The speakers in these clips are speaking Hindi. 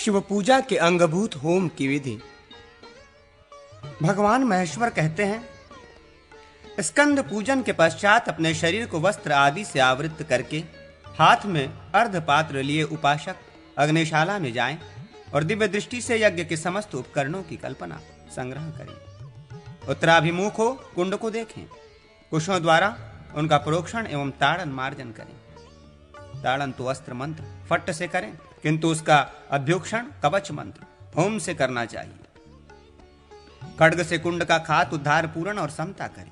शिव पूजा के अंगभूत होम की विधि। भगवान महेश्वर कहते हैं, स्कंद पूजन के पश्चात अपने शरीर को वस्त्र आदि से आवृत करके हाथ में अर्धपात्र लिए उपासक अग्निशाला में जाएं और दिव्य दृष्टि से यज्ञ के समस्त उपकरणों की कल्पना संग्रह करें। उत्तराभिमुख हो कुंड को देखें, कुशों द्वारा उनका प्रोक्षण एवं ताड़न मार्जन करें। ताड़न तो अस्त्र मंत्र फट्ट से करें, किंतु उसका अभ्युक्षण कवच मंत्र होम से करना चाहिए। खड्ग से कुंड का खात उद्धार पूर्ण और समता करें।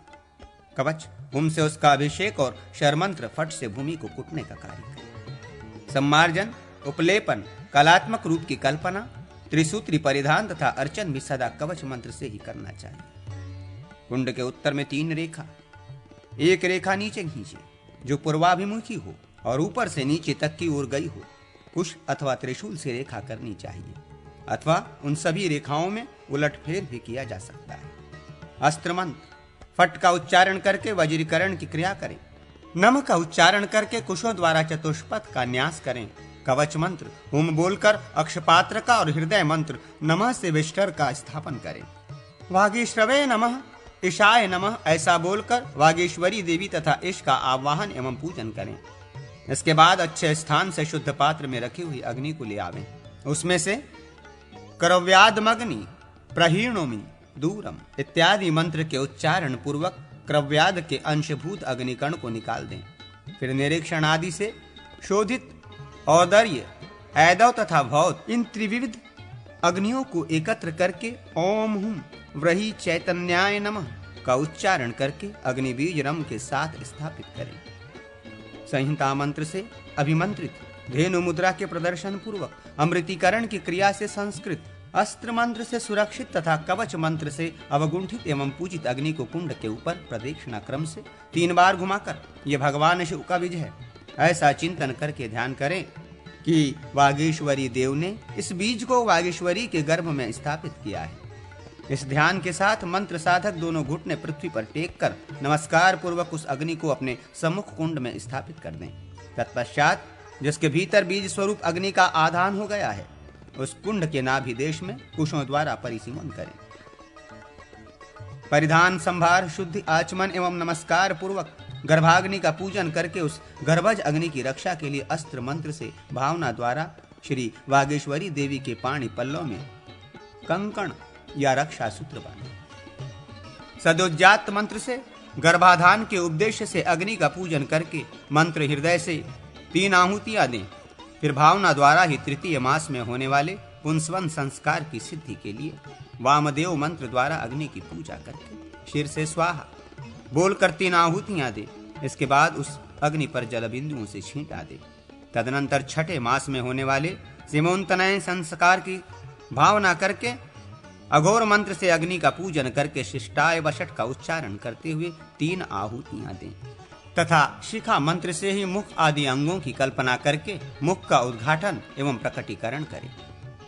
कवच होम से उसका अभिषेक और शरमंत्र फट से भूमि को कुटने का कार्य करें। सम्मार्जन, उपलेपन, कलात्मक रूप की कल्पना, त्रिसूत्री परिधान तथा अर्चन भी सदा कवच मंत्र से ही करना चाहिए। कुंड के उत्तर में 3 रेखा, एक रेखा नीचे खींचे जो पूर्वाभिमुखी हो और ऊपर से नीचे तक की ओर गई हो। कुश अथवा त्रिशूल से रेखा करनी चाहिए, अथवा उन सभी रेखाओं में उलटफेर भी किया जा सकता है। अस्त्र मंत्र फट का उच्चारण करके वज्रीकरण की क्रिया करें। नम का उच्चारण करके कुशों द्वारा चतुष्पथ का न्यास करें। कवच मंत्र हुम बोलकर अक्षपात्र का और हृदय मंत्र नमः से विष्टर का स्थापन करें। वागीश्रवे नमः, ईशाय नमः ऐसा बोलकर वागेश्वरी देवी तथा ईश का आवाहन एवं पूजन करें। इसके बाद अच्छे स्थान से शुद्ध पात्र में रखी हुई अग्नि को ले आवें। उसमें से क्रव्यादमग्नि प्रहीणोमि दूरम इत्यादि मंत्र के उच्चारण पूर्वक क्रव्याद के अंशभूत अग्निकण को निकाल दें। फिर निरीक्षण आदि से शोधित औदर्य, ऐदव तथा भौत इन त्रिविध अग्नियों को एकत्र करके ओम हुम व्रही चैतन्याय नमः का उच्चारण करके अग्निबीज रम के साथ स्थापित करें। संहिता मंत्र से अभिमंत्रित धेनु मुद्रा के प्रदर्शन पूर्वक अमृतीकरण की क्रिया से संस्कृत अस्त्र मंत्र से सुरक्षित तथा कवच मंत्र से अवगुंठित एवं पूजित अग्नि को कुंड के ऊपर प्रदक्षिणा क्रम से 3 बार घुमाकर ये भगवान शिव का बीज है ऐसा चिंतन करके ध्यान करें कि वागीश्वरी देव ने इस बीज को वागीश्वरी के गर्भ में स्थापित किया है। इस ध्यान के साथ मंत्र साधक दोनों घुटने पृथ्वी पर टेक कर नमस्कार पूर्वक उस अग्नि को अपने सम्मुख कुंड में स्थापित कर दें। तत्पश्चात जिसके भीतर बीज स्वरूप अग्नि का आधान हो गया है उस कुंड के नाभि देश में कुशों द्वारा परिसीमन करें। परिधान, संभार, शुद्धि, आचमन एवं नमस्कार पूर्वक गर्भाग्नि का पूजन करके उस गर्भज अग्नि की रक्षा के लिए अस्त्र मंत्र से भावना द्वारा श्री वागेश्वरी देवी के पाणी पल्लव में कंकण या रक्षा सूत्र बांधे। सदोज्जात मंत्र से गर्भाधान के उपदेश से अग्नि का पूजन करके मंत्र हृदय से 3 आहुतियां दें। फिर भावना द्वारा ही तृतीय मास में होने वाले पुंसवन संस्कार की सिद्धि के लिए वामदेव मंत्र द्वारा अग्नि की पूजा करके शिर से स्वाहा बोलकर 3 आहुतियां दे। इसके बाद उस अग्नि पर जल बिंदुओं से छींटा दे। तदनंतर छठे मास में होने वाले सीमोन्तनयन संस्कार की भावना करके अघोर मंत्र से अग्नि का पूजन करके शिष्टाय वषट का उच्चारण करते हुए 3 आहुतियां दें तथा शिखा मंत्र से ही मुख आदि अंगों की कल्पना करके मुख का उद्घाटन एवं प्रकटीकरण करें।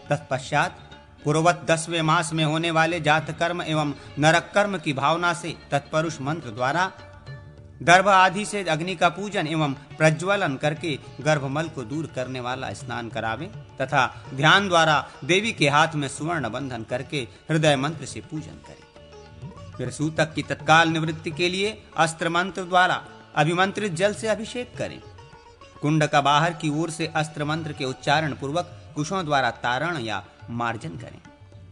तत्पश्चात पूर्ववत 10वें मास में होने वाले जात कर्म एवं नरक कर्म की भावना से तत्पुरुष मंत्र द्वारा गर्भ आदि से अग्नि का पूजन एवं प्रज्वलन करके गर्भमल को दूर करने वाला स्नान करावें तथा ध्यान द्वारा देवी के हाथ में सुवर्ण बंधन करके हृदय मंत्र से पूजन करें। फिर सूतक की तत्काल निवृत्ति के लिए अस्त्र मंत्र द्वारा अभिमंत्रित जल से अभिषेक करें। कुंड का बाहर की ओर से अस्त्र मंत्र के उच्चारण पूर्वक कुशों द्वारा तारण या मार्जन करें।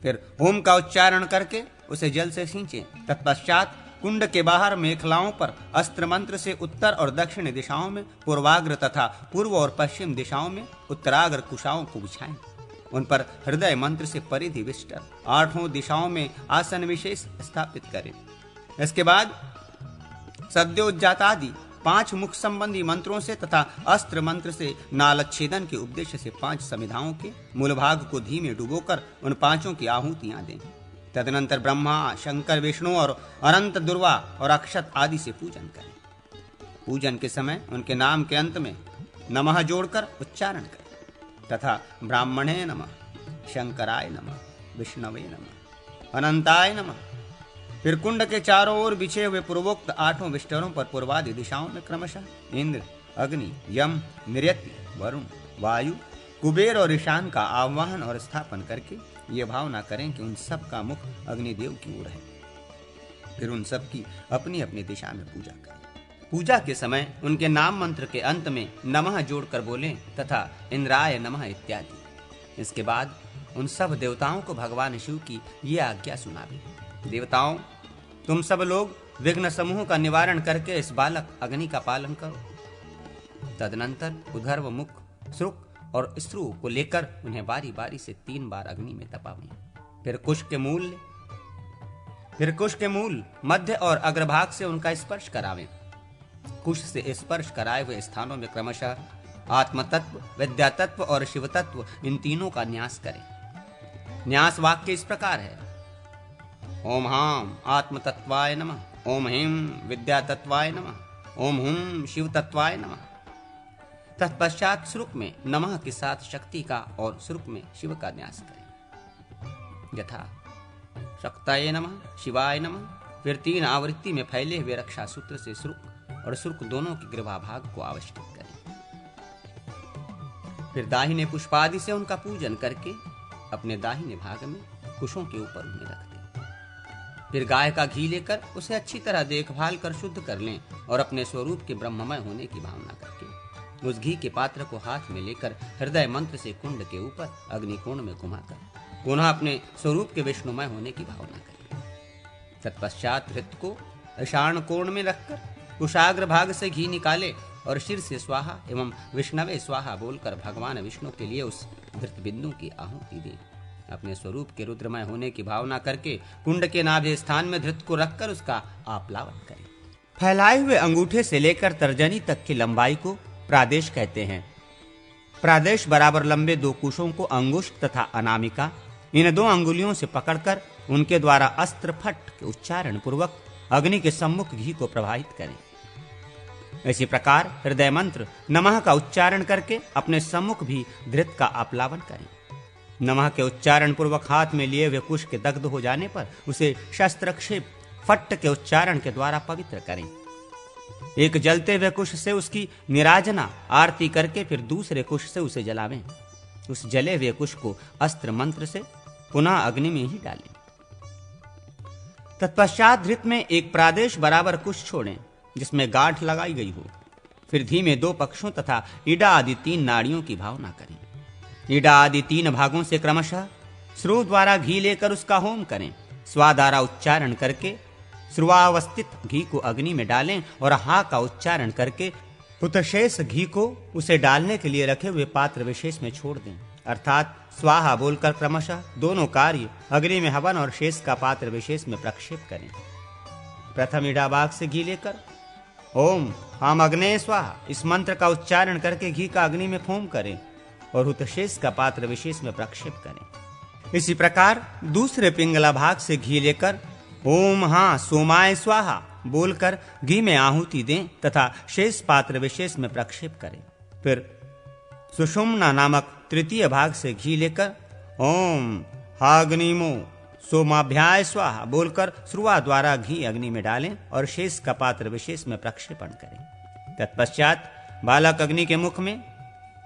फिर होम का उच्चारण करके उसे जल से सींचें। तत्पश्चात कुंड के बाहर मेखलाओं पर अस्त्र मंत्र से उत्तर और दक्षिण दिशाओं में पूर्वाग्र तथा पूर्व और पश्चिम दिशाओं में उत्तराग्र कुशाओं को बिछाएं। उन पर हृदय मंत्र से परिधि विष्टर 8 दिशाओं में आसन विशेष स्थापित करें। इसके बाद सद्योज्जातादि 5 मुख संबंधी मंत्रों से तथा अस्त्र मंत्र से नालच्छेदन के उद्देश्य से 5 समिधाओं के मूल भाग को घी में डुबोकर उन 5 की आहुतियां दें। तदनंतर ब्रह्मा, शंकर, विष्णु और अनंत दुर्वा और अक्षत आदि से पूजन करें। पूजन के समय उनके नाम के अंत में नमः जोड़कर उच्चारण करें तथा ब्राह्मणे नमः, शंकराय नमः, विष्णवे नमः, अनंताय नमः। फिर कुंड के चारों ओर बिछे हुए पूर्वोक्त 8 विष्टरों पर पूर्वादि दिशाओं में क्रमशः इंद्र, अग्नि, यम, नियति, वरुण, वायु, कुबेर और ईशान का आह्वान और स्थापन करके ये भावना करें कि उन सब का मुख अग्निदेव की ओर है। फिर उन सब की अपनी अपनी दिशा में पूजा करें। पूजा के समय उनके नाम मंत्र के अंत में नमः जोड़कर बोलें तथा इंद्राय नमः इत्यादि। इसके बाद उन सब देवताओं को भगवान शिव की ये आज्ञा सुनावे। देवताओं, तुम सब लोग विघ्न समूह का निवारण करके इस बालक अग्नि का पालन करो। तदनंतर उधर्व, मुख, श्रुक और स्त्रु को लेकर उन्हें बारी बारी से 3 बार अग्नि में तपावें। फिर कुश के मूल, मध्य और अग्रभाग से उनका स्पर्श करावें। कुश से स्पर्श कराए हुए स्थानों में क्रमशः आत्म तत्व, विद्या तत्व और शिव तत्व, इन तीनों का न्यास करें। न्यास वाक्य इस प्रकार है: ओम हाम आत्म तत्वाय नमः, ओम ह्रीं विद्या तत्वाय नमः, ओम हुं शिव तत्वाय नमः। तत्पश्चात श्रुक में नमः के साथ शक्ति का और श्रुक में शिव का न्यास करें। यथा शक्ताय नमः, शिवाय नमः। फिर 3 आवृत्ति में फैले हुए रक्षा सूत्र से श्रुक और श्रुक दोनों के ग्रीवा भाग को आविष्कृत करें। फिर दाहिने पुष्पादि से उनका पूजन करके अपने दाहिने भाग में कुशों के ऊपर उन्हें रख दें। फिर गाय का घी लेकर उसे अच्छी तरह देखभाल कर शुद्ध कर लें और अपने स्वरूप के ब्रह्ममय होने की भावना करके उस घी के पात्र को हाथ में लेकर हृदय मंत्र से कुंड के ऊपर अग्निकोण में घुमाकर पुनः अपने स्वरूप के विष्णुमय होने की भावना करें। तत्पश्चात हृत को ईशान कोण में रखकर कुशाग्र भाग से घी निकाले और शिर से स्वाहा एवं विष्णवे स्वाहा बोलकर भगवान विष्णु के लिए उस धृत बिंदु की आहुति दें। अपने स्वरूप के रुद्रमय होने की भावना करके कुंड के नाभि स्थान में धृत को रखकर उसका आप्लावन करें। फैलाए हुए अंगूठे से लेकर तर्जनी तक की लंबाई को प्रादेश कहते हैं। प्रादेश बराबर लंबे 2 कुशों को अंगुष्ठ तथा अनामिका, इन 2 अंगुलियों से पकड़कर उनके द्वारा अस्त्र फट के उच्चारण पूर्वक अग्नि के सम्मुख घी को प्रवाहित करें। इसी प्रकार हृदय मंत्र नमः का उच्चारण करके अपने सम्मुख भी धृत का आप्लावन करें। नमः के उच्चारण पूर्वक हाथ में लिए हुए कुश के दग्ध हो जाने पर उसे शस्त्रक्षेप फट्ट के उच्चारण के द्वारा पवित्र करें। एक जलते हुए कुश से उसकी निराजना आरती करके फिर दूसरे कुश से उसे जलावें। उस जले हुए कुश को अस्त्र मंत्र से पुनः अग्नि में ही डालें। तत्पश्चात धृत में एक प्रादेश बराबर कुश छोड़ें जिसमें गांठ लगाई गई हो। फिर धीमे 2 पक्षों तथा ईडा आदि 3 नाड़ियों की भावना करें। ईडा आदि 3 भागों से क्रमशः श्रु द्वारा घी लेकर उसका होम करें। स्वाधारा उच्चारण करके श्रुवावस्थित घी को अग्नि में डालें और हा का उच्चारण करके उतशेष घी को उसे डालने के लिए रखे हुए पात्र विशेष में छोड़ दें। अर्थात स्वाहा बोलकर क्रमशः दोनों कार्य अग्नि में हवन और शेष का पात्र विशेष में प्रक्षेप करें। प्रथम ईडा भाग से घी लेकर ओम हम अग्ने स्वाहा इस मंत्र का उच्चारण करके घी का अग्नि में फोम करें और हुतशेष का पात्र विशेष में प्रक्षेप करें। इसी प्रकार दूसरे पिंगला भाग से घी लेकर ओम हाँ सोमाय स्वाहा बोलकर घी में आहुति दें तथा शेष पात्र विशेष में प्रक्षेप करें। फिर सुषुम्ना नामक तृतीय भाग से घी लेकर ओम हाग्निमो सोमाभ्याय स्वाहा बोलकर श्रुवा द्वारा घी अग्नि में डालें और शेष का पात्र विशेष में प्रक्षेपण करें। तत्पश्चात बालक अग्नि के मुख में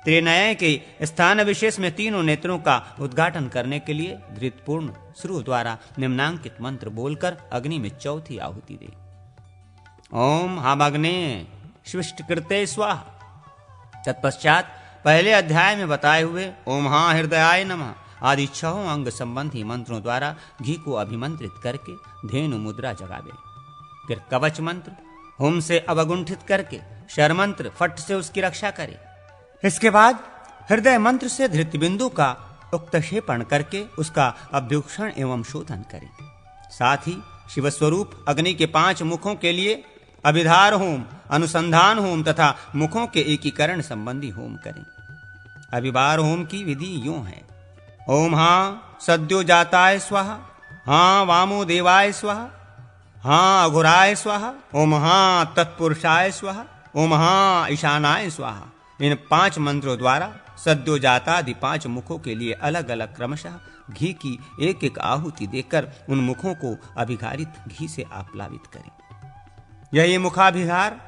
त्रिनय के स्थान विशेष में 3 नेत्रों का उद्घाटन करने के लिए धृतपूर्ण श्रु द्वारा निम्नांकित मंत्र बोलकर अग्नि में चौथी आहुति दे। ओम हम अग्ने शिष्टकृते स्वाहा। तत्पश्चात पहले अध्याय में बताए हुए ओम हाँ हृदयाय नमः आदि 6 अंग संबंधी मंत्रों द्वारा घी को अभिमंत्रित करके धेनु मुद्रा जगावे। फिर कवच मंत्र होम से अवगुंठित करके शर मंत्र फट से उसकी रक्षा करे। इसके बाद हृदय मंत्र से धृत बिंदु का उक्तक्षेपण करके उसका अभ्युक्षण एवं शोधन करें। साथ ही शिव स्वरूप अग्नि के 5 मुखों के लिए अभिधार होम, अनुसंधान होम तथा मुखों के एकीकरण संबंधी होम करें। अभिभार होम की विधि यूं है: ओम हाँ सद्यो जाताय स्वाहा, हाँ वामो देवाय स्वाहा, हाँ अघोराय स्वाहा, ओम हाँ तत्पुरुषाय स्वाहा, ओम हाँ ईशानाय स्वाहा। इन 5 मंत्रों द्वारा सद्यो जाता आदि 5 मुखों के लिए अलग अलग क्रमशः घी की एक एक आहुति देकर उन मुखों को अभिघारित घी से आप्लावित करें। यही मुखाभिहार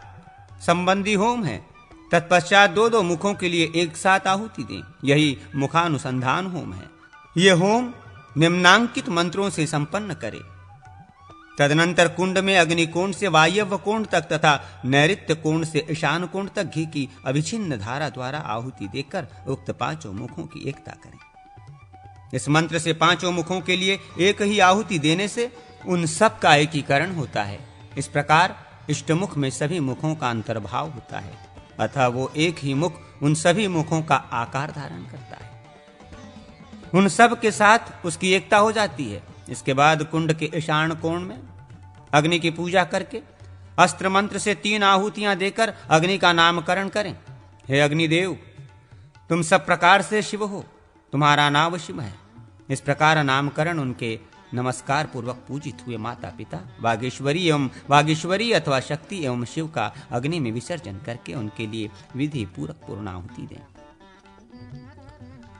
संबंधी होम है। तत्पश्चात दो दो मुखों के लिए एक साथ आहुति दें। यही मुखानुसंधान होम है। ये होम निम्नांकित मंत्रों से संपन्न करे। तदनंतर कुंड में अग्निकोण से वायव्य कोण तक तथा नैऋत्य कोण से ईशान कोण तक घी की अविच्छिन्न धारा द्वारा आहुति देकर उक्त पांचों मुखों की एकता करें। इस मंत्र से पांचों मुखों के लिए एक ही आहुति देने से उन सब का एकीकरण होता है। इस प्रकार इष्टमुख में सभी मुखों का अंतर्भाव होता है, अतः वो एक ही मुख उन सभी मुखों का आकार धारण करता है। उन सब के साथ उसकी एकता हो जाती है। इसके बाद कुंड के ईशान कोण में अग्नि की पूजा करके अस्त्र मंत्र से 3 आहुतियां देकर अग्नि का नामकरण करें। हे अग्निदेव, तुम सब प्रकार से शिव हो, तुम्हारा नाम शिव है। इस प्रकार नामकरण उनके नमस्कार पूर्वक पूजित हुए माता पिता वागेश्वरी अथवा शक्ति एवं शिव का अग्नि में विसर्जन करके उनके लिए विधि पूर्वक पूर्णाहुति दें।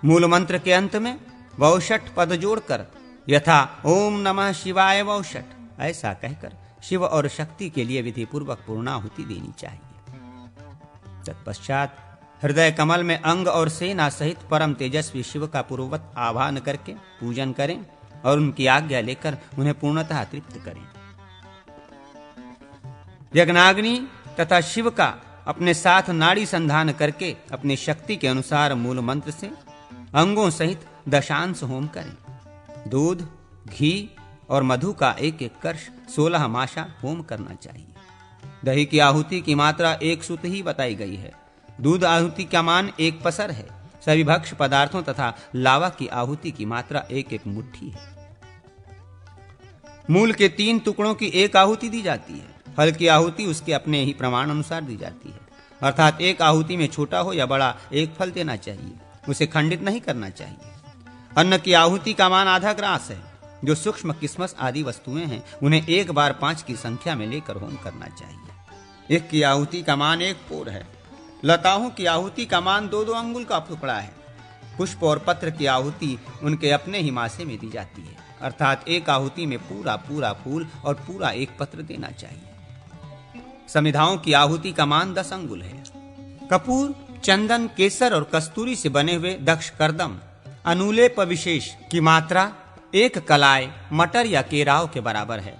मूल मंत्र के अंत में वौषट पद जोड़कर यथा ओम नमः शिवाय वौषट ऐसा कहकर शिव और शक्ति के लिए विधि पूर्वक पूर्णाहुति देनी चाहिए। तत्पश्चात हृदय कमल में अंग और सेना सहित परम तेजस्वी शिव का पूर्ववत आह्वान करके पूजन करें और उनकी आज्ञा लेकर उन्हें पूर्णतः तृप्त करें। यज्ञाग्नि तथा शिव का अपने साथ नाड़ी संधान करके अपनी शक्ति के अनुसार मूल मंत्र से अंगों सहित दशांश होम करें। दूध, घी और मधु का एक एक कर्ष 16 माशा होम करना चाहिए। दही की आहुति की मात्रा 1 सुत ही बताई गई है। दूध आहुति का मान 1 पसर है। सभी भक्ष्य पदार्थों तथा लावा की आहुति की मात्रा 1 मुट्ठी है। मूल के 3 टुकड़ों की 1 आहुति दी जाती है। फल की आहुति उसके अपने ही प्रमाण अनुसार दी जाती है, अर्थात 1 आहुति में छोटा हो या बड़ा 1 फल देना चाहिए, उसे खंडित नहीं करना चाहिए। अन्न की आहुति का मान आधा ग्रास है। जो सूक्ष्म किस्मस आदि वस्तुएं हैं उन्हें 1 बार 5 की संख्या में लेकर होम करना चाहिए। 1 की आहुति का मान 1 पोर है। लताओं की आहुति का मान 2-2 अंगुल का टुकड़ा है। पुष्प और पत्र की आहुति उनके अपने ही मासे में दी जाती है, अर्थात 1 आहुति में पूरा फूल और पूरा 1 पत्र देना चाहिए। समिधाओं की आहुति का मान 10 अंगुल है। कपूर, चंदन, केसर और कस्तूरी से बने हुए दक्ष करदम अनुलेप विशेष की मात्रा 1 कलाय मटर या केराव के बराबर है।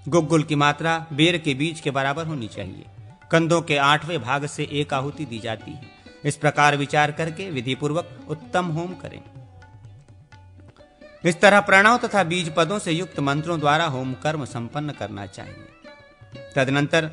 गुग्गुल की मात्रा बेर के बीज के बराबर होनी चाहिए। कंदों के 8वें भाग से 1 आहुति दी जाती है। इस प्रकार विचार करके विधि पूर्वक उत्तम होम करें। इस तरह प्रणव तथा बीज पदों से युक्त मंत्रों द्वारा होम कर्म संपन्न करना चाहिए। तदनंतर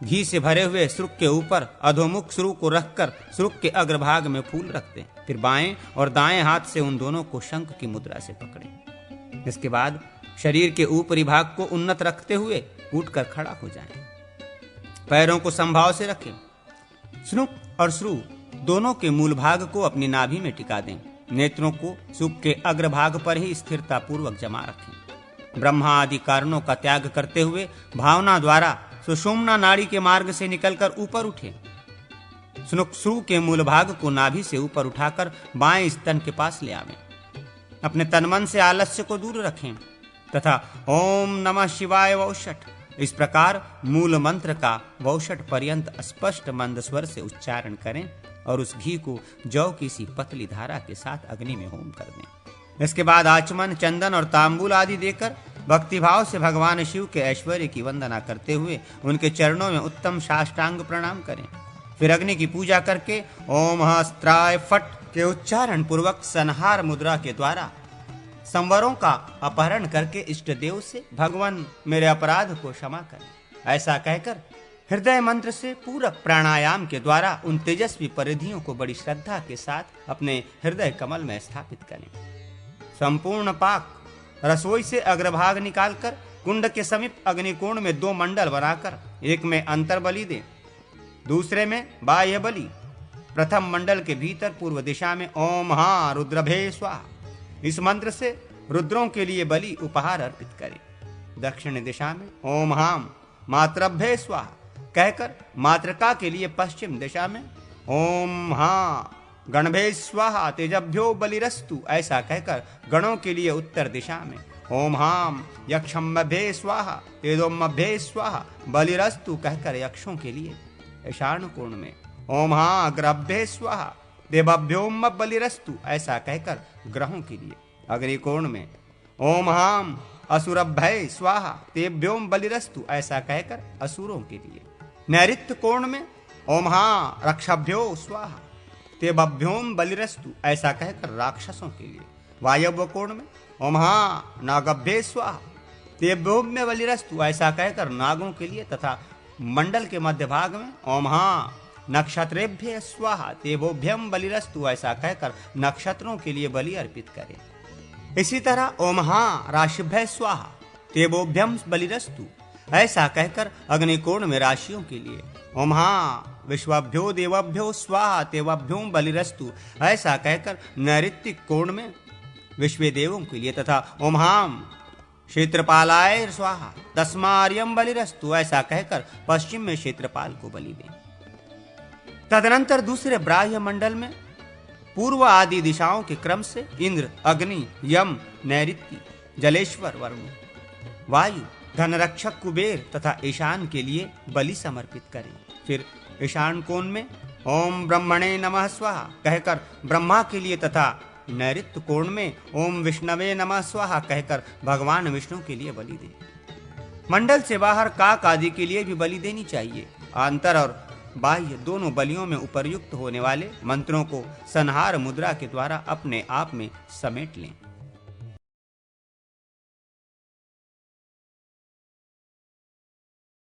घी से भरे हुए श्रुक के ऊपर अधोमुख श्रु को रखकर श्रुक के अग्रभाग में फूल रख दें। फिर बाएं और दाएं हाथ से उन दोनों को शंख की मुद्रा से पकड़ें। इसके बाद शरीर के ऊपरी भाग को उन्नत रखते हुए उठकर खड़ा हो जाएं। पैरों को समभाव से रखें। श्रुक और श्रु दोनों के मूल भाग को अपनी नाभि में टिका दें। नेत्रों को श्रुक के अग्रभाग पर ही स्थिरता पूर्वक जमा रखें। ब्रह्मा आदि कारणों का त्याग करते हुए भावना द्वारा सुषुम्ना नाड़ी के मार्ग से निकलकर ऊपर उठे। श्रु के मूल भाग को नाभि से ऊपर उठाकर बाएं स्तन के पास ले आवें। अपने तनमन से आलस्य को दूर रखें तथा ओम नमः शिवाय वौषट इस प्रकार मूल मंत्र का वौषट पर्यंत स्पष्ट मंद स्वर से उच्चारण करें और उस घी को जौ की सी पतली धारा के साथ अग्नि में होम कर दें। इसके बाद आचमन, चंदन और तांबूल आदि देकर भक्तिभाव से भगवान शिव के ऐश्वर्य की वंदना करते हुए उनके चरणों में उत्तम साष्टांग प्रणाम करें। फिर अग्नि की पूजा करके ओम हस्त्राय फट के उच्चारण पूर्वक संहार मुद्रा के द्वारा संवरों का अपहरण करके इष्ट देव से भगवान मेरे अपराध को क्षमा करें ऐसा कहकर हृदय मंत्र से पूरक प्राणायाम के द्वारा उन तेजस्वी परिधियों को बड़ी श्रद्धा के साथ अपने हृदय कमल में स्थापित करें। संपूर्ण पाक रसोई से अग्रभाग निकालकर कुंड के समीप अग्निकोण में 2 मंडल बनाकर एक में अंतर बलि दें, दूसरे में बाह्य बलि। प्रथम मंडल के भीतर पूर्व दिशा में ओम हा रुद्रभे स्वाहा इस मंत्र से रुद्रों के लिए बलि उपहार अर्पित करें। दक्षिण दिशा में ओम हाम मातृभ्ये स्वाहा कहकर मातृका के लिए पश्चिम दिशा में ओम हा गणभे स्वाहा तेजभ्यो बलिरस्तु ऐसा कहकर गणों के लिए उत्तर दिशा में ओम हाम यक्षम्भे स्वाहा तेजोम्भे स्वाहा बलिरस्तु कहकर यक्षों के लिए ईशान कोण में ओम हा ग्रभ्ये स्वाहा देवभ्योम बलिरस्तु, ऐसा कहकर ग्रहों के लिए। अग्निकोण में ओम हाम असुरभ्य स्वाहा तेभ्योम बलिरस्तु, ऐसा कहकर असुरों के लिए। नैऋत्य कोण में ओम हा रक्षभ्यो स्वाहा तेभ्योम बलिरस्तु, ऐसा कहकर राक्षसों के लिए। वायव्य कोण में ओम हा नागभ्ये स्वाहा तेभ्योम बलिरस्तु, ऐसा कहकर नागों के लिए। तथा मंडल के मध्य भाग में ओम हा नक्षत्रेभ्य स्वाहा तेभोभ्यम बलिरस्तु, ऐसा कहकर नक्षत्रों के लिए बलि अर्पित करें। इसी तरह ओम हा राशिभ्य स्वाहा तेभोभ्यम बलिरस्तु, ऐसा कहकर अग्निकोण में राशियों के लिए। ओम हा विश्वभ्यो देवभ्यो स्वाहा तेवभ्योम बलिरस्तु, ऐसा कहकर नैऋत्य कोण में विश्व देवों के लिए। तथा ओम हाम क्षेत्रपालाय स्वाहा तस्मार्यम बलिरस्तु, ऐसा कहकर पश्चिम में क्षेत्रपाल को बलि दें। तदनंतर दूसरे ब्राह्य मंडल में पूर्व आदि दिशाओं के क्रम से इंद्र, अग्नि, यम, नैऋत्य, जलेश्वर, वरुण, वायु, धनरक्षक कुबेर तथा ईशान के लिए बलि समर्पित करें। फिर ईशान कोण में ओम ब्रह्मणे नमः स्वाहा कहकर ब्रह्मा के लिए तथा नैऋत्य कोण में ओम विष्णवे नमः स्वाहा कहकर भगवान विष्णु के लिए बलि दें। मंडल से बाहर काक आदि के लिए भी बलि देनी चाहिए। आंतर और बाह्य दोनों बलियों में उपर्युक्त होने वाले मंत्रों को संहार मुद्रा के द्वारा अपने आप में समेट लें।